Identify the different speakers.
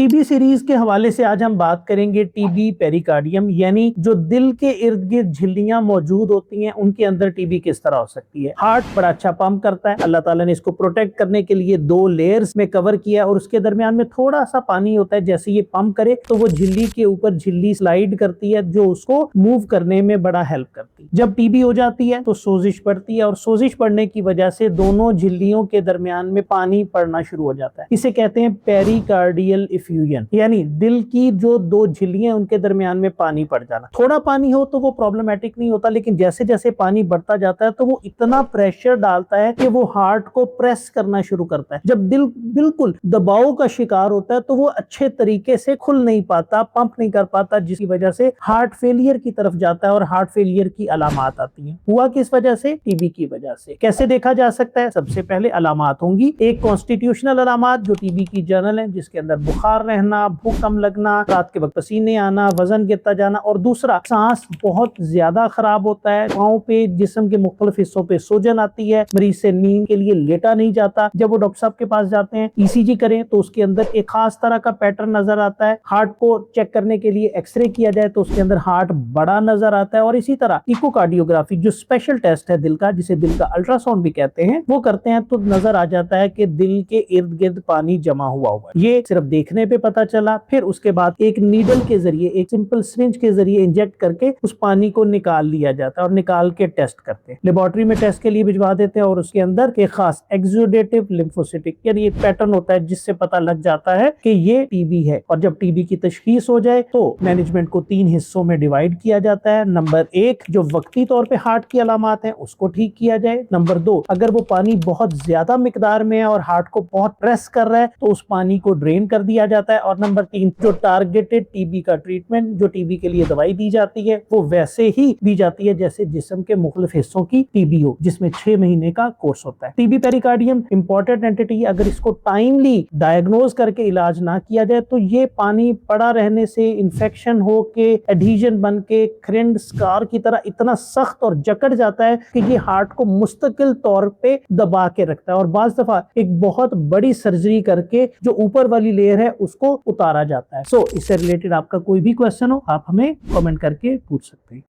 Speaker 1: T B series کے حوالے سے آج ہم بات کریں گے ٹی بی پیریکارڈیم، یعنی جو دل کے ارد گرد جھلیاں موجود ہوتی ہیں ان کے اندر ٹی بی کس طرح ہو سکتی ہے۔ ہارٹ بڑا اچھا پمپ کرتا ہے، اللہ تعالیٰ نے اس کو پروٹیکٹ کرنے کے لیے 2 لیئرز میں کور کیا اور اس کے درمیان میں تھوڑا سا پانی ہوتا ہے، جیسے یہ پمپ کرے تو وہ جھلی کے اوپر جھلی سلائیڈ کرتی ہے جو اس کو موو کرنے میں بڑا ہیلپ کرتی ہے۔ جب ٹی بی ہو جاتی ہے تو سوزش پڑتی ہے اور سوزش پڑنے کی وجہ سے دونوں جھلیوں کے درمیان میں پانی پڑنا شروع ہو جاتا ہے، اسے کہتے ہیں پیریکارڈیل افیوژن، یعنی دل کی جو 2 جھلیاں ان کے درمیان میں پانی پڑ جانا۔ تھوڑا پانی ہو تو وہ پرابلمٹک نہیں ہوتا، لیکن جیسے جیسے پانی بڑھتا جاتا ہے تو وہ اتنا پریشر ڈالتا ہے کہ وہ ہارٹ کو پریس کرنا شروع کرتا ہے۔ جب دل بالکل دباؤ کا شکار ہوتا ہے تو وہ اچھے طریقے سے کھل نہیں پاتا، پمپ نہیں کر پاتا، جس کی وجہ سے ہارٹ فیلئر کی طرف جاتا ہے اور ہارٹ فیلئر کی علامات آتی ہیں۔ ہوا کس وجہ سے؟ ٹی بی کی وجہ سے۔ کیسے دیکھا جا سکتا ہے؟ سب سے پہلے علامات ہوں گی، ایک کانسٹیٹیوشنل علامات جو ٹی بی کی جرنل ہے، جس کے اندر بخار رہنا، بھوک کم لگنا، رات کے وقت پسینے آنا، وزن گرتا جانا، اور دوسرا سانس بہت زیادہ خراب ہوتا ہے، پاؤں پہ جسم کے مختلف حصوں پہ سوجن آتی ہے، مریض سے نیند کے لیے لیٹا نہیں جاتا۔ جب وہ ڈاکٹر صاحب کے پاس جاتے ہیں ای سی جی کریں تو اس کے اندر ایک خاص طرح کا پیٹرن نظر آتا ہے، ہارٹ کو چیک کرنے کے لیے ایکس رے کیا جائے تو اس کے اندر ہارٹ بڑا نظر آتا ہے، اور اسی طرح ایکو کارڈیوگرافی جو اسپیشل ٹیسٹ ہے دل کا، جسے دل کا الٹرا ساؤنڈ بھی کہتے ہیں، وہ کرتے ہیں تو نظر آ جاتا ہے کہ دل کے ارد گرد پانی جمع ہوا ہوا ہے۔ یہ صرف دیکھنے پہ پتا چلا، پھر اس کے بعد ایک نیڈل کے ذریعے، ایک سمپل سرنج کے ذریعے انجیکٹ کر کے اس پانی کو نکال لیا جاتا ہے اور نکال کے ٹیسٹ کرتے ہیں، لیبارٹری میں ٹیسٹ کے لیے بھجوا دیتے ہیں، اور اس کے اندر ایک خاص ایگزوڈیٹو لیمفوسائٹک یعنی ایک پیٹرن ہوتا ہے جس سے پتا لگ جاتا ہے کہ یہ ٹی بی ہے۔ اور جب ٹی بی کی تشخیص ہو جائے تو مینجمنٹ کو 3 حصوں میں ڈیوائیڈ کیا جاتا ہے۔ نمبر 1 جو وقتی طور پہ ہارٹ کی علامات ہیں اس کو ٹھیک کیا جائے۔ نمبر 2 اگر وہ پانی بہت زیادہ مقدار میں ہے اور ہارٹ کو بہت پریس کر رہا ہے تو اس پانی کو ڈرین کر دیا جاتا ہے۔ اور نمبر 3 جو ٹارگیٹڈ ٹی بی کا ٹریٹمنٹ، جو ٹی بی کے لیے دوائی دی جاتی ہے، وہ ویسے ہی دی جاتی ہے جیسے جسم کے مختلف حصوں کی ٹی بی ہو، جس میں 6 مہینے کا کورس ہوتا ہے۔ ٹی بی پیریکارڈیم امپورٹنٹ اینٹی ہے، اگر اس کو ٹائملی ڈائگنوز کر کے علاج نہ کیا جائے تو یہ پانی پڑا رہنے سے انفیکشن ہو کے ایڈہیژن بن کے کرنڈ سکار کی طرح اتنا سخت اور جکڑ جاتا ہے کہ یہ ہارٹ کو مستقل طور پہ دبا کے رکھتا ہے، اور بعض دفعہ ایک بہت بڑی سرجری کر کے جو اوپر والی لیئر ہے اس کو اتارا جاتا ہے۔ اس سے ریلیٹڈ آپ کا کوئی بھی کویسچن ہو آپ ہمیں کامنٹ کر کے پوچھ سکتے ہیں۔